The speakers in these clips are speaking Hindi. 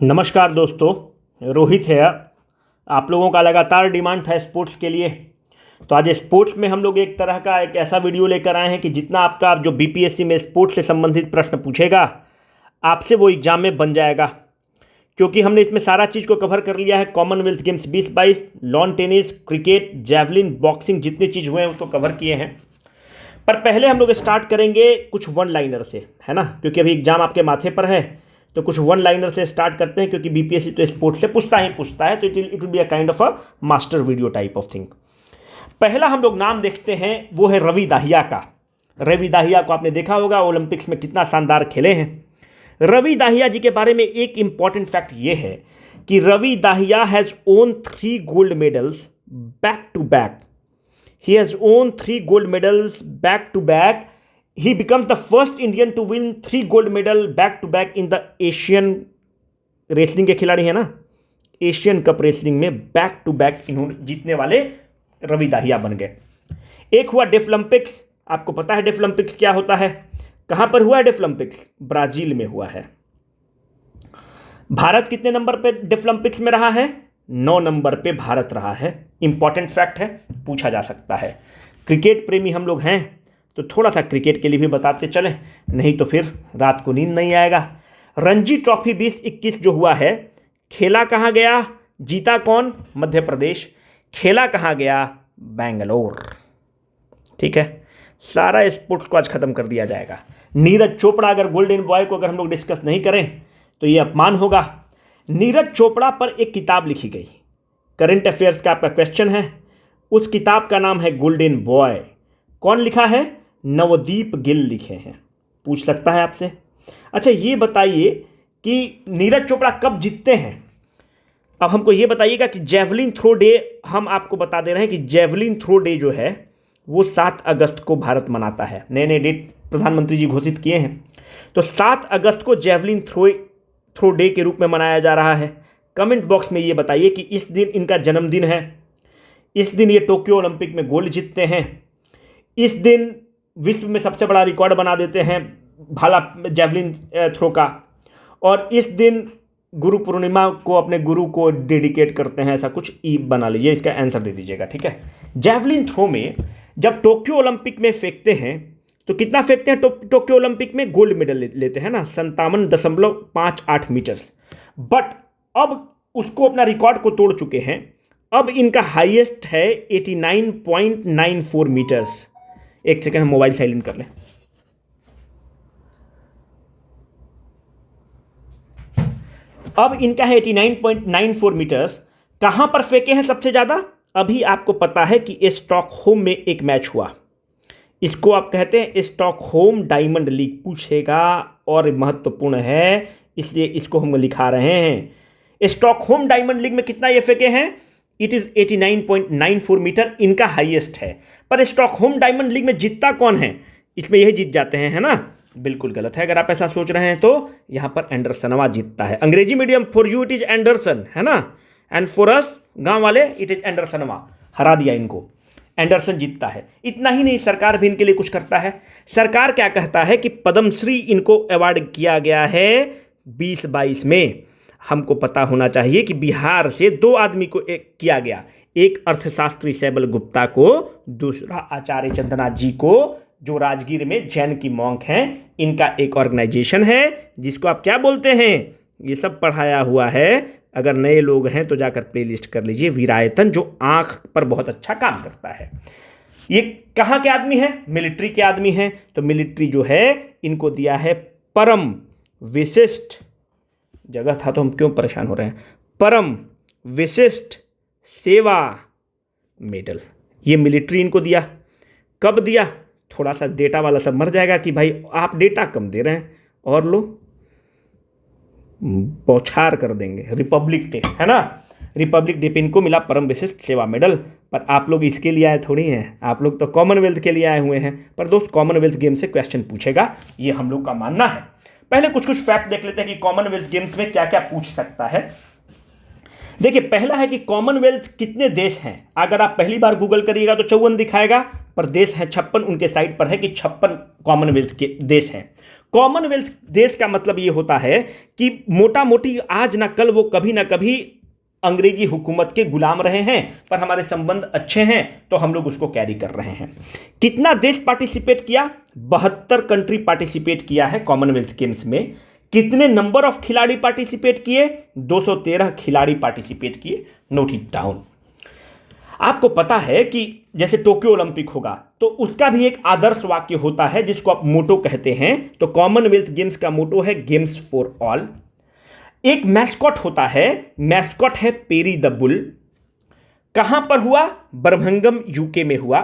नमस्कार दोस्तों, रोहित है। आप लोगों का लगातार डिमांड था स्पोर्ट्स के लिए, तो आज स्पोर्ट्स में हम लोग एक तरह का एक ऐसा वीडियो लेकर आए हैं कि जितना आपका जो बीपीएससी में स्पोर्ट्स से संबंधित प्रश्न पूछेगा आपसे वो एग्जाम में बन जाएगा, क्योंकि हमने इसमें सारा चीज़ को कवर कर लिया है। Commonwealth games 2022, lawn tennis, cricket, javelin, boxing, जितनी चीज़ हुए हैं उसको कवर किए हैं। पर पहले हम लोग स्टार्ट करेंगे कुछ वन लाइनर से, है ना, क्योंकि अभी एग्जाम आपके माथे पर है, तो कुछ वन लाइनर से स्टार्ट करते हैं, क्योंकि बीपीएससी तो स्पोर्ट्स से पूछता है, तो it will be a kind of a master video type of thing. पहला हम लोग नाम देखते हैं, वो है रवि दाहिया का। रवि दाहिया को आपने देखा होगा, ओलंपिक्स में कितना शानदार खेले हैं। रवि दाहिया जी के बारे में एक इंपॉर्टेंट फैक्ट ये है कि Ravi Dahiya has won 3 gold medals back to back. He has won 3 gold medals back to back. He becomes the first Indian to win 3 gold medal back to back in the Asian wrestling के खिलाड़ी हैं ना, एशियन कप रेसलिंग में बैक टू बैक इन्होंने जीतने वाले रवि दाहिया बन गए। एक हुआ डेफलंपिक्स। आपको पता है डेफलंपिक्स क्या होता है, कहां पर हुआ है डेफलंपिक्स? ब्राजील में हुआ है। भारत कितने नंबर पे डेफलंपिक्स में रहा है? 9 नंबर पे भारत रहा है। इंपॉर्टेंट फैक्ट है, पूछा जा सकता है। क्रिकेट प्रेमी हम लोग हैं तो थोड़ा सा क्रिकेट के लिए भी बताते चलें, नहीं तो फिर रात को नींद नहीं आएगा। रणजी ट्रॉफी 2021 जो हुआ है, खेला कहाँ गया? जीता कौन? मध्य प्रदेश। खेला कहाँ गया? बेंगलोर। ठीक है, सारा स्पोर्ट्स को आज खत्म कर दिया जाएगा। नीरज चोपड़ा, अगर गोल्डन बॉय को अगर हम लोग डिस्कस नहीं करें तो ये अपमान होगा। नीरज चोपड़ा पर एक किताब लिखी गई, करंट अफेयर्स का आपका क्वेश्चन है। उस किताब का नाम है गोल्डन बॉय। कौन लिखा है? नवदीप गिल लिखे हैं। पूछ सकता है आपसे। अच्छा, ये बताइए कि नीरज चोपड़ा कब जीतते हैं? अब हमको ये बताइएगा कि जेवलिन थ्रो डे, हम आपको बता दे रहे हैं कि जेवलिन थ्रो डे जो है वो 7 अगस्त को भारत मनाता है। नए नए डेट प्रधानमंत्री जी घोषित किए हैं, तो 7 अगस्त को जेवलिन थ्रो डे के रूप में मनाया जा रहा है। कमेंट बॉक्स में ये बताइए कि इस दिन इनका जन्मदिन है, इस दिन ये टोक्यो ओलंपिक में गोल्ड जीतते हैं, इस दिन विश्व में सबसे बड़ा रिकॉर्ड बना देते हैं भाला जेवलिन थ्रो का, और इस दिन गुरु पूर्णिमा को अपने गुरु को डेडिकेट करते हैं। ऐसा कुछ ई बना लीजिए, इसका आंसर दे दीजिएगा। ठीक है, जेवलिन थ्रो में जब टोक्यो ओलंपिक में फेंकते हैं तो कितना फेंकते हैं? टोक्यो ओलंपिक में गोल्ड मेडल लेते हैं ना, 57.58 मीटर्स। बट अब उसको अपना रिकॉर्ड को तोड़ चुके हैं। अब इनका हाईएस्ट है 89.94 मीटर्स। एक सेकंड, हम मोबाइल साइलेंट कर लें। अब इनका है 89.94 मीटर्स। कहां पर फेंके हैं सबसे ज्यादा? अभी आपको पता है कि स्टॉकहोम में एक मैच हुआ, इसको आप कहते हैं स्टॉकहोम डायमंड लीग। पूछेगा और महत्वपूर्ण है, इसलिए इसको हम लिखा रहे हैं। स्टॉकहोम डायमंड लीग में कितना ये फेंके हैं? इट इज 89.94 मीटर, इनका हाईएस्ट है। पर स्टॉकहोम डायमंड लीग में जीतता कौन है? इसमें यही जीत जाते हैं, है ना? बिल्कुल गलत है। अगर आप ऐसा सोच रहे हैं तो यहां पर एंडरसनवा जीतता है। अंग्रेजी medium, for you it is Anderson, है ना, एंड फॉर अस गांव वाले इट इज एंडरसनवा। हरा दिया इनको, एंडरसन जीतता है। इतना ही नहीं, सरकार भी इनके लिए कुछ करता है। सरकार क्या कहता है कि पद्मश्री इनको अवार्ड किया गया है 2022 में। हमको पता होना चाहिए कि बिहार से 2 आदमी को किया गया, एक अर्थशास्त्री शैबल गुप्ता को, दूसरा आचार्य चंद्रनाथ जी को, जो राजगीर में जैन की मॉन्क हैं। इनका एक ऑर्गेनाइजेशन है जिसको आप क्या बोलते हैं? ये सब पढ़ाया हुआ है। अगर नए लोग हैं तो जाकर प्लेलिस्ट कर लीजिए, वीरायतन, जो आंख पर बहुत अच्छा काम करता है। ये कहाँ के आदमी हैं? मिलिट्री के आदमी हैं। तो मिलिट्री जो है इनको दिया है परम विशिष्ट, जगह था तो हम क्यों परेशान हो रहे हैं, परम विशिष्ट सेवा मेडल। ये मिलिट्री इनको दिया। कब दिया? थोड़ा सा डेटा वाला सब मर जाएगा कि भाई आप डेटा कम दे रहे हैं, और लो बौछार कर देंगे। रिपब्लिक डे, है ना, रिपब्लिक डे पे इनको मिला परम विशिष्ट सेवा मेडल। पर आप लोग इसके लिए आए थोड़ी हैं, आप लोग तो कॉमनवेल्थ के लिए आए हुए हैं। पर दोस्त, कॉमनवेल्थ गेम से क्वेश्चन पूछेगा, ये हम लोग का मानना है। पहले कुछ फैक्ट देख लेते हैं कि कॉमनवेल्थ गेम्स में क्या क्या पूछ सकता है। देखिए, पहला है कि कॉमनवेल्थ कितने देश हैं। अगर आप पहली बार गूगल करिएगा तो 54 दिखाएगा, पर देश हैं 56। उनके साइट पर है कि 56 कॉमनवेल्थ के देश हैं। कॉमनवेल्थ देश का मतलब ये होता है कि मोटा मोटी आज ना कल वो कभी ना कभी अंग्रेजी हुकूमत के गुलाम रहे हैं, पर हमारे संबंध अच्छे हैं तो हम लोग उसको कैरी कर रहे हैं। कितना देश पार्टिसिपेट किया? 72 कंट्री पार्टिसिपेट किया है कॉमनवेल्थ गेम्स में। कितने नंबर ऑफ खिलाड़ी पार्टिसिपेट किए? 213 खिलाड़ी पार्टिसिपेट किए। Note it down. आपको पता है कि जैसे टोक्यो ओलंपिक होगा तो उसका भी एक आदर्श वाक्य होता है जिसको आप मोटो कहते हैं। तो कॉमनवेल्थ गेम्स का मोटो है गेम्स फॉर ऑल। एक मैस्कॉट होता है, मैस्कॉट है पेरी द बुल। कहां पर हुआ? बर्मिंघम यूके में हुआ।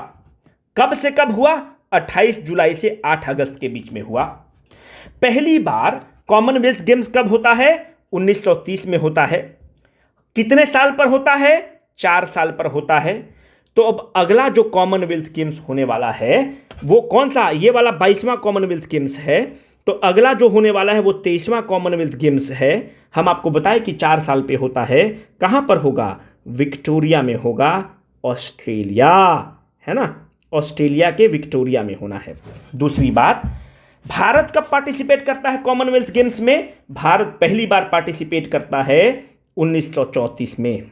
कब से कब हुआ? 28 जुलाई से 8 अगस्त के बीच में हुआ। पहली बार कॉमनवेल्थ गेम्स कब होता है? 1930 में होता है। कितने साल पर होता है? 4 साल पर होता है। तो अब अगला जो कॉमनवेल्थ गेम्स होने वाला है वो कौन सा? ये वाला 22वां कॉमनवेल्थ गेम्स है। तो अगला जो होने वाला है वो 23वां कॉमनवेल्थ गेम्स है। हम आपको बताएं कि 4 साल पे होता है। कहां पर होगा? विक्टोरिया में होगा, ऑस्ट्रेलिया, है ना? ऑस्ट्रेलिया के विक्टोरिया में होना है। दूसरी बात, भारत कब पार्टिसिपेट करता है कॉमनवेल्थ गेम्स में? भारत पहली बार पार्टिसिपेट करता है 1934 में।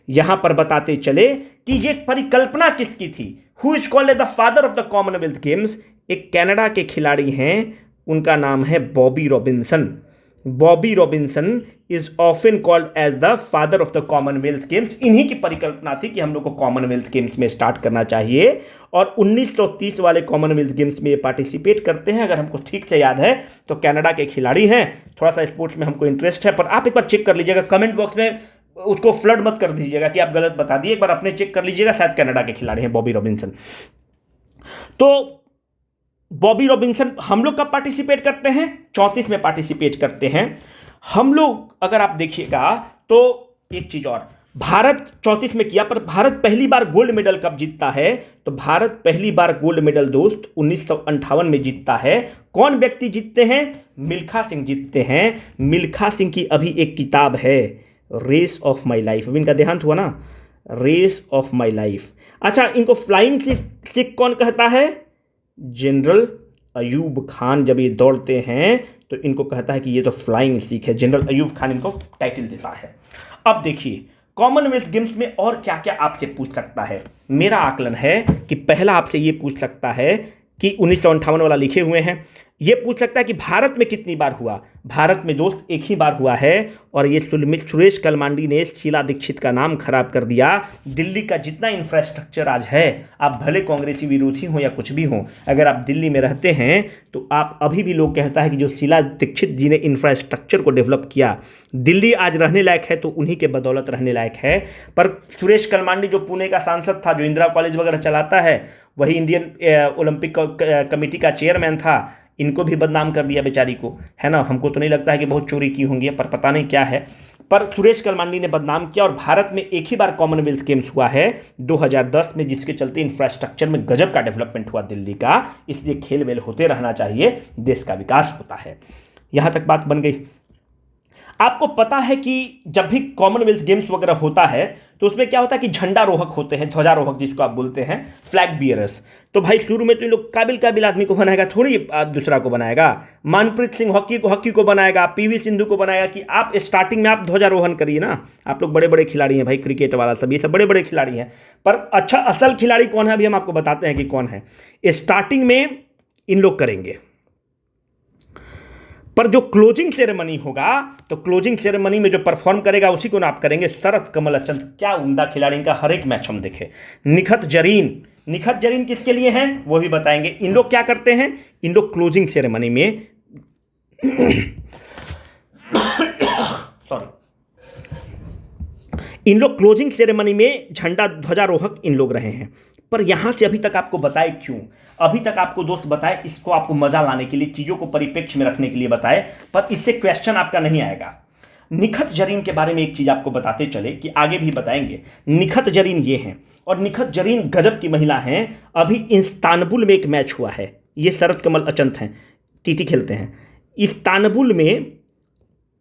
यहां पर बताते चले कि ये परिकल्पना किसकी थी? Who is called the father of the Commonwealth Games? एक कनाडा के खिलाड़ी हैं, उनका नाम है Bobby Robinson. Bobby Robinson is often called as the father of the Commonwealth Games. इन्हीं की परिकल्पना थी कि हम लोग को कॉमनवेल्थ गेम्स में स्टार्ट करना चाहिए और 1930 वाले कॉमनवेल्थ गेम्स में ये पार्टिसिपेट करते हैं। अगर हमको ठीक से याद है तो कनाडा के खिलाड़ी हैं। थोड़ा सा स्पोर्ट्स में हमको इंटरेस्ट है, पर आप एक बार चेक कर लीजिएगा, कमेंट बॉक्स में उसको फ्लड मत कर दीजिएगा कि आप गलत बता दिए। एक बार अपने चेक कर लीजिएगा, शायद कनाडा के खिलाड़ी हैं बॉबी रॉबिन्सन। तो बॉबी रॉबिन्सन हम लोग कब पार्टिसिपेट करते हैं? 34 में पार्टिसिपेट करते हैं हम लोग। अगर आप देखिएगा तो एक चीज और, भारत 34 में किया, पर भारत पहली बार गोल्ड मेडल कब जीतता है? तो भारत पहली बार गोल्ड मेडल दोस्त 1958 में जीतता है। कौन व्यक्ति जीतते हैं? मिल्खा सिंह जीतते हैं। मिल्खा सिंह की अभी एक किताब है, रेस ऑफ माई लाइफ। अभी इनका देहांत हुआ ना, रेस ऑफ माई लाइफ। अच्छा, इनको फ्लाइंग सिख कौन कहता है? जनरल अयूब खान। जब ये दौड़ते हैं तो इनको कहता है कि ये तो फ्लाइंग सिख है। जनरल अयूब खान इनको टाइटल देता है। अब देखिए कॉमनवेल्थ गेम्स में और क्या क्या आपसे पूछ सकता है। मेरा आकलन है कि पहला आपसे ये पूछ सकता है कि 1958 वाला लिखे हुए हैं। ये पूछ सकता है कि भारत में कितनी बार हुआ? भारत में दोस्त एक ही बार हुआ है। और ये सुरेश कलमांडी ने शीला दीक्षित का नाम खराब कर दिया। दिल्ली का जितना इंफ्रास्ट्रक्चर आज है, आप भले कांग्रेसी विरोधी हो या कुछ भी हो, अगर आप दिल्ली में रहते हैं तो आप अभी भी लोग कहता है कि जो शीला दीक्षित जी ने इंफ्रास्ट्रक्चर को डेवलप किया, दिल्ली आज रहने लायक है तो उन्हीं के बदौलत रहने लायक है। पर सुरेश कलमांडी जो पुणे का सांसद था, जो इंदिरा कॉलेज वगैरह चलाता है, वही इंडियन ओलंपिक कमेटी का चेयरमैन था, इनको भी बदनाम कर दिया बेचारी को, है ना? हमको तो नहीं लगता है कि बहुत चोरी की होंगी, पर पता नहीं क्या है, पर सुरेश कलमांडी ने बदनाम किया। और भारत में एक ही बार कॉमनवेल्थ गेम्स हुआ है 2010 में, जिसके चलते इंफ्रास्ट्रक्चर में गजब का डेवलपमेंट हुआ दिल्ली का। इसलिए खेल वेल होते रहना चाहिए, देश का विकास होता है। यहां तक बात बन गई। आपको पता है कि जब भी कॉमनवेल्थ गेम्स वगैरह होता है तो उसमें क्या होता है कि झंडारोहक होते हैं, ध्वजारोहक जिसको आप बोलते हैं, फ्लैग बियरर्स। तो भाई शुरू में तो इन लोग काबिल आदमी को बनाएगा, थोड़ी दूसरा को बनाएगा। मनप्रीत सिंह हॉकी को बनाएगा, पीवी सिंधु को बनाएगा कि आप स्टार्टिंग में आप ध्वजारोहण करिए ना। आप लोग बड़े बड़े खिलाड़ी हैं भाई, क्रिकेट वाला सब, ये सब बड़े बड़े खिलाड़ी हैं। पर अच्छा असल खिलाड़ी कौन है अभी हम आपको बताते हैं कि कौन है। स्टार्टिंग में इन लोग करेंगे, पर जो क्लोजिंग सेरेमनी होगा तो क्लोजिंग सेरेमनी में जो परफॉर्म करेगा उसी को ना आप करेंगे। शरद कमल अचंत, क्या उम्दा खिलाड़ी, इनका हर एक मैच हम देखे। निखत जरीन किसके लिए हैं वो भी बताएंगे। इन लोग क्या करते हैं? इन लोग क्लोजिंग सेरेमनी में सॉरी, इन लोग क्लोजिंग सेरेमनी में झंडा ध्वजारोहक इन लोग रहे हैं। पर यहां से अभी तक आपको बताए क्यों? अभी तक आपको दोस्त बताए इसको आपको मजा लाने के लिए, चीजों को परिप्रेक्ष्य में रखने के लिए बताए, पर इससे क्वेश्चन आपका नहीं आएगा। निखत जरीन के बारे में एक चीज आपको बताते चले कि आगे भी बताएंगे। निखत जरीन ये हैं, और निखत जरीन गजब की महिला हैं। अभी इस्तानबुल में एक मैच हुआ है, ये शरद कमल अचंत हैं, टीटी खेलते हैं। इस्तानबुल में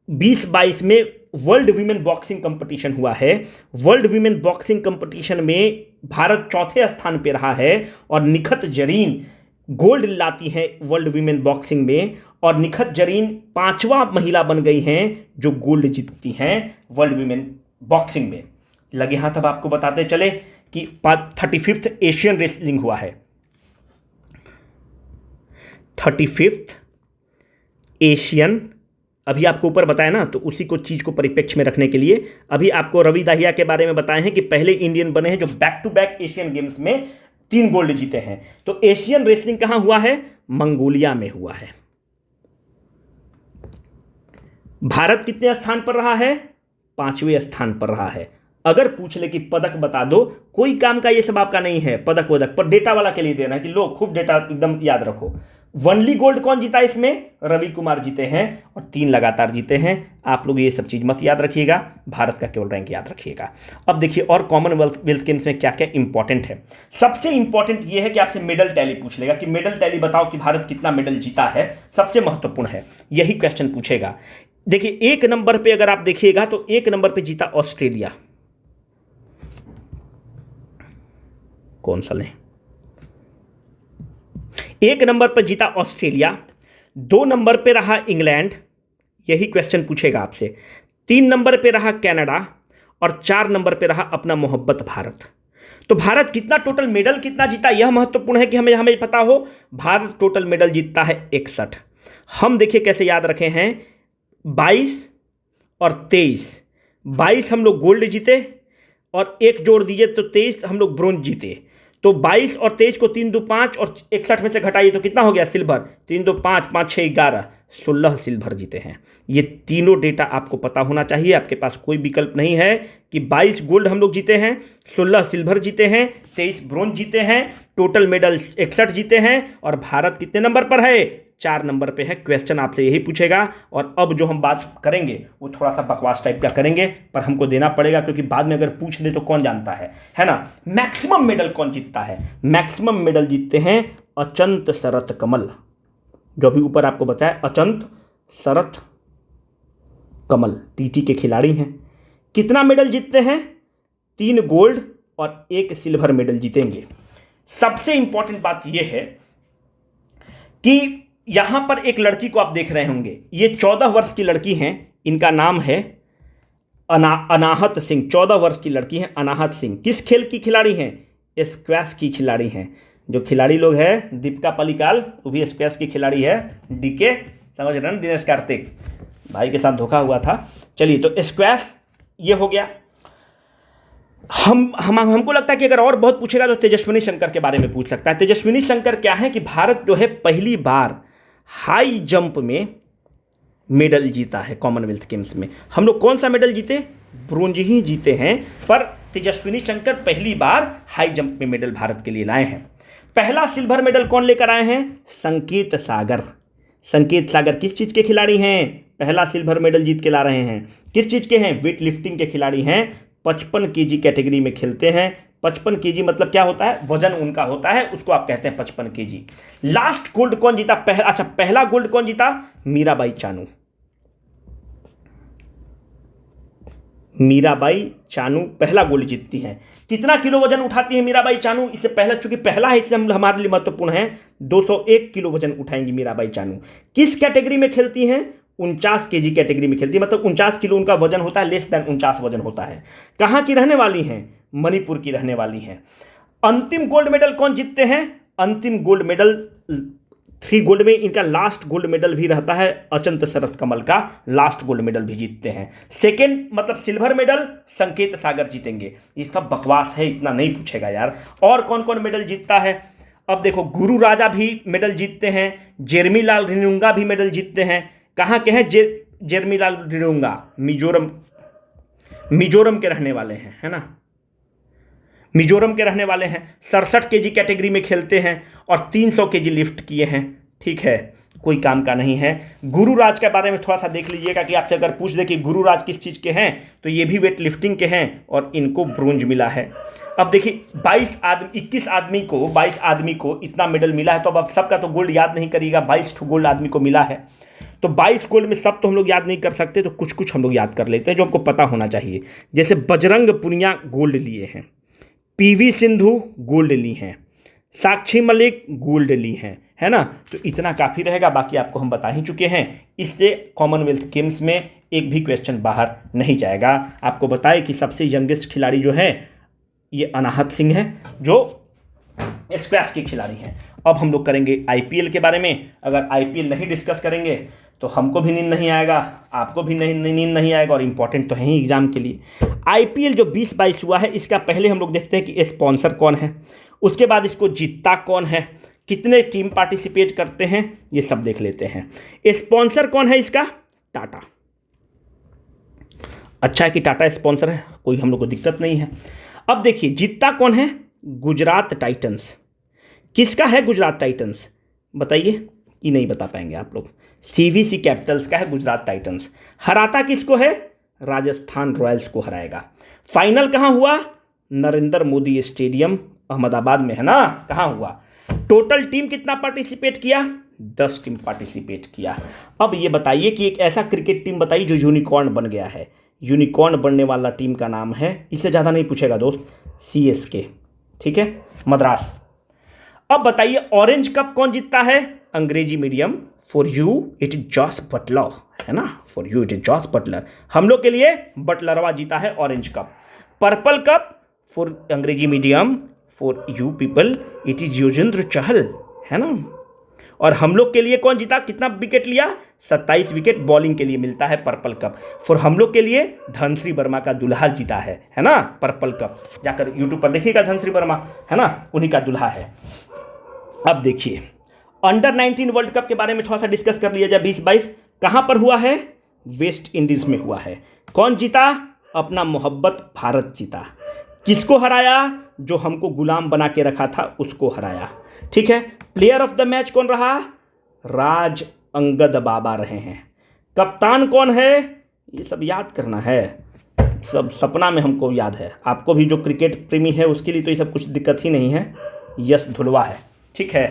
2022 में वर्ल्ड वीमेन बॉक्सिंग कंपटीशन हुआ है। वर्ल्ड वीमेन बॉक्सिंग कंपटीशन में भारत चौथे स्थान पे रहा है और निखत जरीन गोल्ड लाती हैं वर्ल्ड वीमेन बॉक्सिंग में, और निखत जरीन 5वां महिला बन गई हैं जो गोल्ड जीतती हैं वर्ल्ड वीमेन बॉक्सिंग में। लगे हाथ अब आपको बताते चले कि 35th एशियन रेसलिंग हुआ है। 35th एशियन, अभी आपको ऊपर बताया ना, तो उसी को चीज़ को परिप्रेक्ष्य में रखने के लिए अभी आपको रवि दाहिया के बारे में बताए हैं कि पहले इंडियन बने हैं जो back to back Asian Games में 3 गोल्ड जीते हैं। तो एशियन रेसलिंग कहां हुआ है? मंगोलिया में हुआ है। भारत कितने स्थान पर रहा है? 5वें स्थान पर रहा है। अगर पूछ ले कि पदक बता दो, कोई काम का ये सब आपका नहीं है पदक वदक, पर डेटा वाला के लिए देना है कि लो खूब डेटा एकदम याद रखो। वनली गोल्ड कौन जीता इसमें? रवि कुमार जीते हैं, और 3 लगातार जीते हैं। आप लोग ये सब चीज मत याद रखिएगा, भारत का केवल रैंक याद रखिएगा। अब देखिए और कॉमनवेल्थ गेम्स में क्या क्या इंपॉर्टेंट है। सबसे इंपॉर्टेंट ये है कि आपसे मेडल टैली पूछ लेगा कि मेडल टैली बताओ कि भारत कितना मेडल जीता है, सबसे महत्वपूर्ण है, यही क्वेश्चन पूछेगा। देखिए 1 नंबर पे अगर आप देखिएगा तो 1 नंबर पे जीता ऑस्ट्रेलिया। कौन सा लें? 1 नंबर पर जीता ऑस्ट्रेलिया। 2 नंबर पे रहा इंग्लैंड, यही क्वेश्चन पूछेगा आपसे। 3 नंबर पे रहा कनाडा, और 4 नंबर पे रहा अपना मोहब्बत भारत। तो भारत कितना टोटल मेडल कितना जीता, यह महत्वपूर्ण है कि हमें पता हो। भारत टोटल मेडल जीतता है 61। हम देखिए कैसे याद रखे हैं, 22 और 23। 22 हम लोग गोल्ड जीते, और 1 जोड़ दीजिए तो 23 हम लोग ब्रोंज जीते। तो 22 और 23 को 3 2 5 और 61 में से घटाइए तो कितना हो गया? सिल्वर। 3 2 5 5 6 11, 16 सिल्वर जीते हैं। ये तीनों डेटा आपको पता होना चाहिए, आपके पास कोई विकल्प नहीं है कि 22 गोल्ड हम लोग जीते हैं, 16 सिल्वर जीते हैं, 23 ब्रोंज जीते हैं, टोटल मेडल 61 जीते हैं। और भारत कितने नंबर पर है? 4 नंबर पे है। क्वेश्चन आपसे यही पूछेगा। और अब जो हम बात करेंगे वो थोड़ा सा बकवास टाइप का करेंगे, पर हमको देना पड़ेगा क्योंकि बाद में अगर पूछ दे तो कौन जानता है ना। मैक्सिमम मेडल कौन जीतता है? मैक्सिमम मेडल जीतते हैं अचंत शरत कमल, जो अभी ऊपर आपको बताया, अचंत शरत कमल टीटी के खिलाड़ी हैं। कितना मेडल जीतते हैं? 3 गोल्ड और 1 सिल्वर मेडल जीतेंगे। सबसे इंपॉर्टेंट बात यह है कि यहां पर एक लड़की को आप देख रहे होंगे, ये 14 वर्ष की लड़की हैं, इनका नाम है अनाहत सिंह। 14 वर्ष की लड़की हैं अनाहत सिंह। किस खेल की खिलाड़ी हैं? स्क्वैश की खिलाड़ी हैं। जो खिलाड़ी लोग हैं, दीपिका पल्लिकाल, वो भी स्क्वैश की खिलाड़ी है। डीके समझ रहे हैं, दिनेश कार्तिक भाई के साथ धोखा हुआ था। चलिए, तो स्क्वैश ये हो गया। हमको लगता है कि अगर और बहुत पूछेगा तो तेजस्विनी शंकर के बारे में पूछ सकता है। तेजस्विनी शंकर क्या है कि भारत जो है पहली बार हाई जंप में मेडल जीता है कॉमनवेल्थ गेम्स में। हम लोग कौन सा मेडल जीते? ब्रोंज ही जीते हैं, पर तेजस्विनी शंकर पहली बार हाई जंप में मेडल भारत के लिए लाए हैं। पहला सिल्वर मेडल कौन लेकर आए हैं? संकेत सागर। संकेत सागर किस चीज़ के खिलाड़ी हैं? पहला सिल्वर मेडल जीत के ला रहे हैं। किस चीज़ के हैं? वेट लिफ्टिंग के खिलाड़ी हैं। 55 केजी कैटेगरी में खेलते हैं। 55 केजी मतलब क्या होता है? वजन उनका होता है, उसको आप कहते हैं 55 केजी। लास्ट गोल्ड कौन जीता? पहला गोल्ड कौन जीता? मीराबाई चानू। मीराबाई चानू पहला गोल्ड जीतती हैं। कितना किलो वजन उठाती है मीराबाई चानू? इससे पहले, चूंकि पहला है इससे हमारे लिए महत्वपूर्ण है, 201 किलो वजन उठाएंगी मीराबाई चानू। किस कैटेगरी में खेलती हैं? 49 केजी कैटेगरी में खेलती है, मतलब 49 किलो उनका वजन होता है, लेस देन 49 वजन होता है। कहाँ की रहने वाली हैं? मणिपुर की रहने वाली हैं। अंतिम गोल्ड मेडल कौन जीतते हैं? अंतिम गोल्ड मेडल 3 गोल्ड में इनका लास्ट गोल्ड मेडल भी रहता है। अचंत शरत कमल का लास्ट गोल्ड मेडल भी जीतते हैं। सेकेंड मतलब सिल्वर मेडल संकेत सागर जीतेंगे। ये सब बकवास है, इतना नहीं पूछेगा यार। और कौन कौन मेडल जीतता है? अब देखो, गुरु राजा भी मेडल जीतते हैं। जेरमी लाल रिनुंगा भी मेडल जीतते हैं। कहाँ के हैं जेरमी लाल रिनुंगा? मिजोरम के रहने वाले हैं, है ना। मिजोरम के रहने वाले हैं। 67 केजी कैटेगरी में खेलते हैं और 300 केजी लिफ्ट किए हैं। ठीक है, कोई काम का नहीं है। गुरुराज के बारे में थोड़ा सा देख लीजिएगा कि आपसे अगर पूछ दे कि गुरुराज किस चीज़ के हैं, तो ये भी वेट लिफ्टिंग के हैं और इनको ब्रोंज मिला है। अब देखिए 22 आदमी को इतना मेडल मिला है, तो अब सबका तो गोल्ड याद नहीं करिएगा। 22 गोल्ड आदमी को मिला है, तो 22 गोल्ड में सब तो हम लोग याद नहीं कर सकते, तो कुछ कुछ हम लोग याद कर लेते हैं जो हमको पता होना चाहिए। जैसे बजरंग पुनिया गोल्ड लिए हैं, पीवी सिंधु गोल्ड ली हैं, साक्षी मलिक गोल्ड ली हैं, है ना। तो इतना काफ़ी रहेगा, बाकी आपको हम बता ही चुके हैं। इससे कॉमनवेल्थ गेम्स में एक भी क्वेश्चन बाहर नहीं जाएगा। आपको बताएं कि सबसे यंगेस्ट खिलाड़ी जो है ये अनाहत सिंह है, जो स्क्वैश के खिलाड़ी हैं। अब हम लोग करेंगे आईपीएल के बारे में। अगर आईपीएल नहीं डिस्कस करेंगे तो हमको भी नींद नहीं आएगा, आपको भी नींद नहीं आएगा, और इम्पॉर्टेंट तो है ही एग्जाम के लिए। आईपीएल जो 2022 हुआ है, इसका पहले हम लोग देखते हैं कि स्पॉन्सर कौन है, उसके बाद इसको जीतता कौन है, कितने टीम पार्टिसिपेट करते हैं, ये सब देख लेते हैं। स्पॉन्सर कौन है इसका? टाटा। अच्छा है कि टाटा स्पॉन्सर है, कोई हम लोग को दिक्कत नहीं है। अब देखिए जीतता कौन है? गुजरात टाइटंस। किसका है गुजरात टाइटंस? बताइए, ये नहीं बता पाएंगे आप लोग। सीवीसी कैपिटल्स का है गुजरात टाइटंस। हराता किसको है? राजस्थान रॉयल्स को हराएगा। फाइनल कहाँ हुआ? नरेंद्र मोदी स्टेडियम अहमदाबाद में, है ना। कहाँ हुआ? टोटल टीम कितना पार्टिसिपेट किया? 10 टीम पार्टिसिपेट किया। अब ये बताइए कि एक ऐसा क्रिकेट टीम बताइए जो यूनिकॉर्न बन गया है। यूनिकॉर्न बनने वाला टीम का नाम है, इससे ज़्यादा नहीं पूछेगा दोस्त, सीएसके, ठीक है, मद्रास। अब बताइए ऑरेंज कप कौन जीतता है? अंग्रेजी medium. For you it is Jos Buttler, है ना, for you it is Jos Buttler. हम लोग के लिए बटलरवा जीता है orange cup. Purple cup for अंग्रेजी medium, for you people it is Yuzvendra Chahal, है ना। और हम लोग के लिए कौन जीता? कितना विकेट लिया? 27 विकेट बॉलिंग के लिए मिलता है पर्पल कप। फॉर हम लोग के लिए धनश्री वर्मा का दुल्हा जीता है ना, पर्पल कप। जाकर यूट्यूब पर देखिएगा, धनश्री वर्मा, है ना, उन्हीं का दुल्हा है। अब देखिए अंडर 19 वर्ल्ड कप के बारे में थोड़ा सा डिस्कस कर लिया जाए। 2022 कहाँ पर हुआ है? वेस्ट इंडीज में हुआ है। कौन जीता? अपना मोहब्बत भारत जीता। किसको हराया? जो हमको गुलाम बना के रखा था उसको हराया, ठीक है। प्लेयर ऑफ द मैच कौन रहा? राज अंगद बाबा रहे हैं। कप्तान कौन है? ये सब याद करना है, सब सपना में हमको याद है। आपको भी जो क्रिकेट प्रेमी है उसके लिए तो ये सब कुछ दिक्कत ही नहीं है। यश धुलवा है, ठीक है।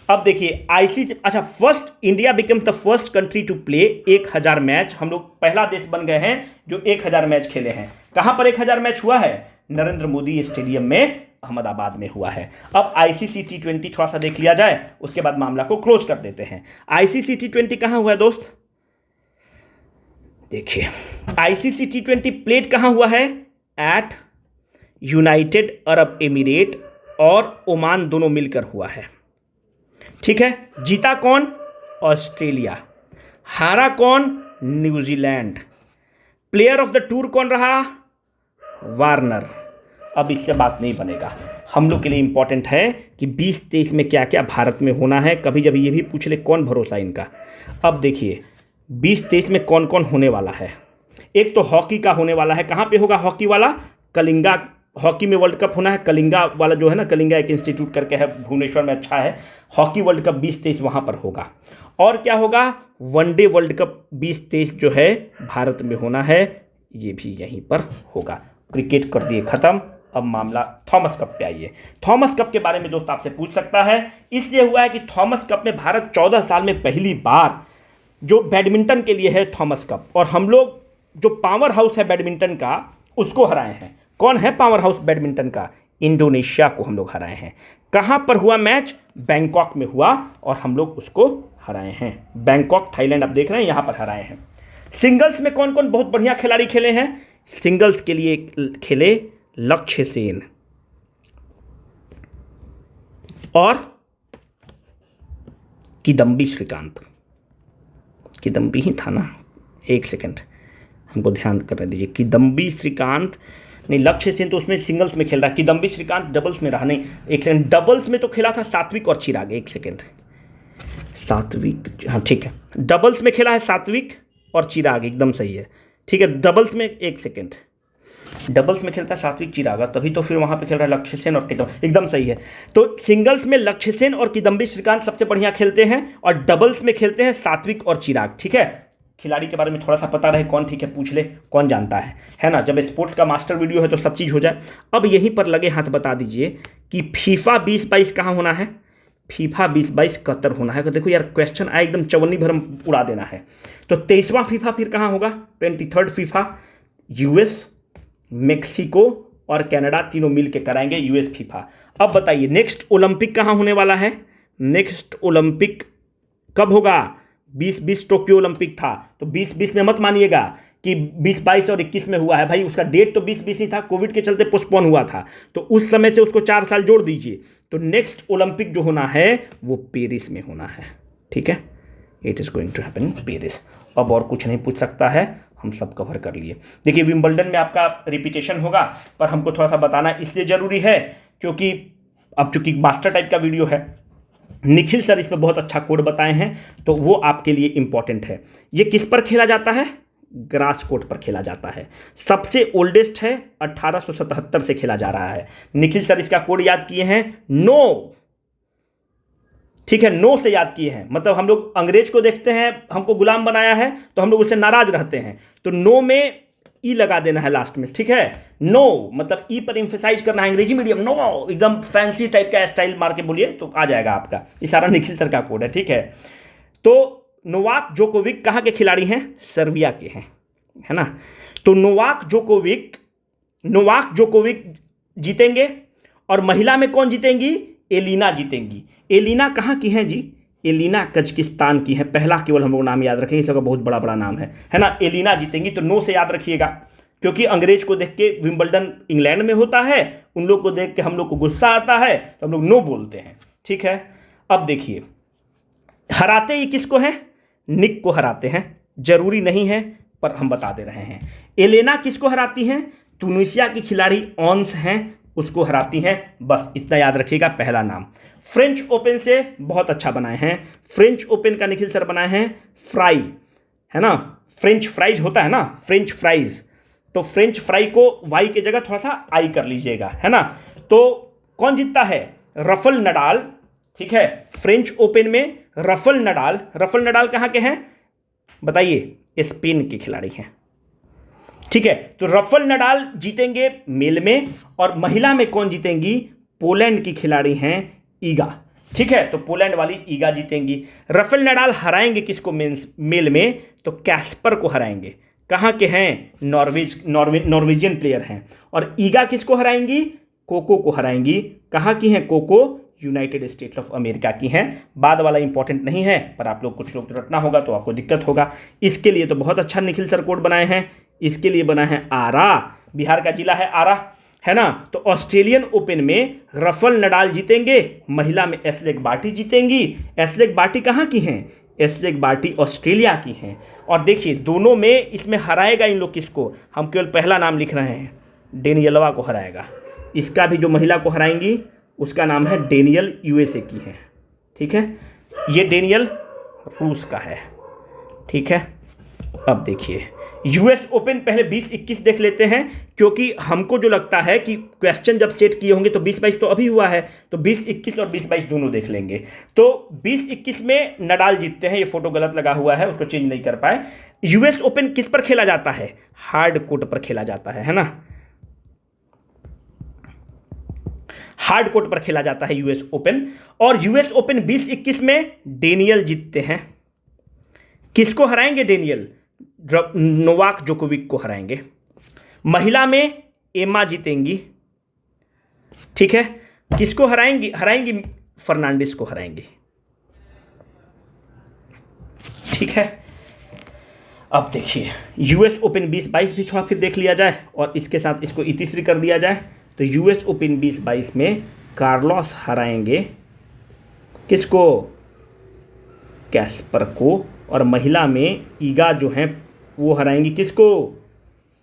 अब देखिए आईसीसी, अच्छा, first India become the first country to play 1000 match. हम लोग पहला देश बन गए हैं जो 1000 मैच खेले हैं। कहां पर 1000 मैच हुआ है? नरेंद्र मोदी स्टेडियम में अहमदाबाद में हुआ है। अब आईसीसी T20 थोड़ा सा देख लिया जाए, उसके बाद मामला को क्लोज कर देते हैं। आईसीसी T20 कहां हुआ है दोस्त? देखिए आईसीसी T20 प्लेड कहां हुआ है? एट यूनाइटेड अरब एमिरेट और ओमान दोनों मिलकर हुआ है, ठीक है। जीता कौन? ऑस्ट्रेलिया। हारा कौन? New Zealand. Player of the tour कौन रहा? वार्नर। अब इससे बात नहीं बनेगा। हम लोग के लिए इंपॉर्टेंट है कि 2023 में क्या क्या भारत में होना है। कभी जब ये भी पूछ ले कौन भरोसा इनका। अब देखिए 2023 में कौन कौन होने वाला है। एक तो हॉकी का होने वाला है। कहाँ पे होगा हॉकी वाला? कलिंगा। हॉकी में वर्ल्ड कप होना है। कलिंगा वाला जो है ना, कलिंगा एक इंस्टीट्यूट करके है भुवनेश्वर में, अच्छा है। हॉकी वर्ल्ड कप 2023 वहाँ पर होगा। और क्या होगा? वनडे वर्ल्ड कप 2023 जो है भारत में होना है, ये भी यहीं पर होगा। क्रिकेट कर दिए खत्म। अब मामला थॉमस कप पे आइए। थॉमस कप के बारे में दोस्त आपसे पूछ सकता है, इसलिए हुआ है कि थॉमस कप में भारत 14 साल में पहली बार जो बैडमिंटन के लिए है थॉमस कप, और हम लोग जो पावर हाउस है बैडमिंटन का उसको हराए हैं। कौन है पावर हाउस बैडमिंटन का? इंडोनेशिया को हम लोग हराए हैं। कहाँ पर हुआ मैच? बैंकॉक में हुआ, और हम लोग उसको हराए हैं। बैंकॉक थाईलैंड आप देख रहे हैं, यहाँ पर हराए हैं। सिंगल्स में कौन कौन बहुत बढ़िया खिलाड़ी खेले हैं? सिंगल्स के लिए खेले लक्ष्य सेन और किदम्बी श्रीकांत। किदम्बी ही था ना, एक सेकंड हमको ध्यान कर दीजिए। किदम्बी श्रीकांत नहीं, लक्ष्य सेन तो उसमें सिंगल्स में खेल रहा है। किदम्बी श्रीकांत डबल्स में रहा। नहीं, एक सेकंड, डबल्स में तो खेला था सात्विक और चिराग। एक सेकंड, सात्विक, हाँ ठीक है, डबल्स में खेला है सात्विक और चिराग, एकदम सही है, ठीक है। डबल्स में, एक सेकंड, डबल्स में खेलता है सात्विक चिराग, तभी तो फिर वहाँ पे खेल रहा है लक्ष्य सेन और किदम्बी, एकदम सही है। तो सिंगल्स में लक्ष्य सेन और किदम्बी श्रीकांत सबसे बढ़िया खेलते हैं, और डबल्स में खेलते हैं सात्विक और चिराग, ठीक है। खिलाड़ी के बारे में थोड़ा सा पता रहे कौन, ठीक है, पूछ ले कौन जानता है ना। जब स्पोर्ट्स का मास्टर वीडियो है तो सब चीज़ हो जाए। अब यहीं पर लगे हाथ बता दीजिए कि फीफा 2022 कहाँ होना है? फीफा 2022 कतर होना है। तो देखो यार, क्वेश्चन आए एकदम चवन्नी भर उड़ा देना है। तो 23वां फीफा फिर कहाँ होगा? 23rd फीफा यूएस, मेक्सिको और कनाडा तीनों मिल के कराएंगे यूएस फीफा। अब बताइए नेक्स्ट ओलंपिक कहाँ होने वाला है? नेक्स्ट ओलंपिक कब होगा? 2020 टोक्यो ओलंपिक था, तो 2020 में मत मानिएगा कि 20, 22 और 21 में हुआ है। भाई उसका डेट तो 2020 ही था, कोविड के चलते पोस्टपोन हुआ था, तो उस समय से उसको 4 साल जोड़ दीजिए। तो नेक्स्ट ओलंपिक जो होना है वो पेरिस में होना है। ठीक है, it is going to happen in Paris. अब और कुछ नहीं पूछ सकता है, हम सब कवर कर लिए। देखिए विंबलडन में आपका रिपीटेशन होगा, पर हमको थोड़ा सा बताना इसलिए ज़रूरी है क्योंकि अब चूंकि मास्टर टाइप का वीडियो है, निखिल सर इस पर बहुत अच्छा कोड बताए हैं, तो वो आपके लिए इंपॉर्टेंट है। ये किस पर खेला जाता है? ग्रास कोर्ट पर खेला जाता है। सबसे ओल्डेस्ट है, 1877 से खेला जा रहा है। निखिल सर इसका कोड याद किए हैं, नो। ठीक है, नो से याद किए हैं। मतलब हम लोग अंग्रेज को देखते हैं, हमको गुलाम बनाया है, तो हम लोग उससे नाराज रहते हैं, तो नो में ई लगा देना है लास्ट में। ठीक है, नो मतलब ई पर इंफेसाइज करना है। अंग्रेजी मीडियम नो, एकदम फैंसी टाइप का स्टाइल मार के बोलिए तो आ जाएगा आपका। ये सारा निखिल सर का कोड है। ठीक है, तो नोवाक जोकोविक कहाँ के खिलाड़ी हैं? सर्बिया के हैं, है ना। तो नोवाक जोकोविक जीतेंगे, और महिला में कौन जीतेंगी? एलिना जीतेंगी। एलिना कहाँ की हैं जी? एलिना कजाकिस्तान की है। पहला केवल हम लोग नाम याद रखेंगे, इसका बहुत बड़ा बड़ा नाम है ना। एलिना जीतेंगी, तो नो से याद रखिएगा, क्योंकि अंग्रेज को देख के विंबलडन इंग्लैंड में होता है, उन लोग को देख के हम लोग को गुस्सा आता है, तो हम लोग नो बोलते हैं। ठीक है, अब देखिए हराते ही किसको हैं? निक को हराते हैं। जरूरी नहीं है पर हम बता दे रहे हैं। एलेना किसको हराती हैं? ट्यूनीशिया की खिलाड़ी ऑन्स हैं, उसको हराती हैं। बस इतना याद रखिएगा, पहला नाम। फ्रेंच ओपन से बहुत अच्छा बनाए हैं। फ्रेंच ओपन का निखिल सर बनाए हैं फ्राई, है ना। फ्रेंच फ्राइज होता है ना, फ्रेंच फ्राइज, तो फ्रेंच फ्राई को वाई के जगह थोड़ा सा आई कर लीजिएगा, है ना। तो कौन जीतता है? Rafael Nadal. ठीक है, फ्रेंच ओपन में रफेल नडाल कहाँ के हैं बताइए? स्पेन के खिलाड़ी हैं। ठीक है, तो रफेल नडाल जीतेंगे मेल में, और महिला में कौन जीतेंगी? पोलैंड की खिलाड़ी हैं ईगा। ठीक है, तो पोलैंड वाली ईगा जीतेंगी। रफेल नडाल हराएंगे किसको मेल में? तो कैस्पर को हराएंगे। कहाँ के हैं? नॉर्वेजियन प्लेयर हैं। और ईगा किसको हराएंगी? कोको को हराएंगी। कहाँ की हैं Coco? United States of America की हैं। बाद वाला इंपॉर्टेंट नहीं है, पर आप लोग कुछ लोग तो रटना होगा, तो आपको दिक्कत होगा। इसके लिए तो बहुत अच्छा निखिल सर कोड बनाए हैं। इसके लिए बना है आरा, बिहार का जिला है आरा, है ना। तो ऑस्ट्रेलियन ओपन में रफेल नडाल जीतेंगे, महिला में एश्लेग बार्टी जीतेंगी। एश्लेग बार्टी कहाँ की हैं? एश्लेग बार्टी ऑस्ट्रेलिया की हैं। और देखिए दोनों में इसमें हराएगा इन लोग किसको? हम केवल पहला नाम लिख रहे हैं, डेनियलवा को हराएगा। इसका भी जो महिला को हराएंगी उसका नाम है डेनियल, यूएसए की है। ठीक है, ये डेनियल रूस का है। ठीक है, अब देखिए यूएस ओपन पहले 20-21 देख लेते हैं, क्योंकि हमको जो लगता है कि क्वेश्चन जब सेट किए होंगे तो 20-22 तो अभी हुआ है, तो 20-21 और 20-22 दोनों देख लेंगे। तो 20-21 में नडाल जीतते हैं। ये फोटो गलत लगा हुआ है, उसको चेंज नहीं कर पाए। यूएस ओपन किस पर खेला जाता है? हार्ड कोर्ट पर खेला जाता है ना। हार्ड कोर्ट पर खेला जाता है यूएस ओपन। और यूएस ओपन 20-21 में डेनियल जीतते हैं। किसको हराएंगे? डेनियल नोवाक जोकोविक को हराएंगे। महिला में एमा जीतेंगी। ठीक है, किसको हराएंगी? फर्नांडिस को हराएंगी। ठीक है, अब देखिए यूएस ओपन 20-22 भी थोड़ा फिर देख लिया जाए, और इसके साथ इसको इतिश्री कर दिया जाए। तो यूएस ओपन 20-22 में कार्लोस हराएंगे किसको? कैस्पर को। और महिला में ईगा जो हैं वो हराएंगी किसको?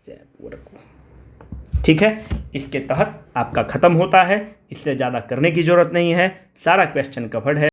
जयपुर को। ठीक है, इसके तहत आपका खत्म होता है, इससे ज़्यादा करने की ज़रूरत नहीं है, सारा क्वेश्चन कवर्ड है।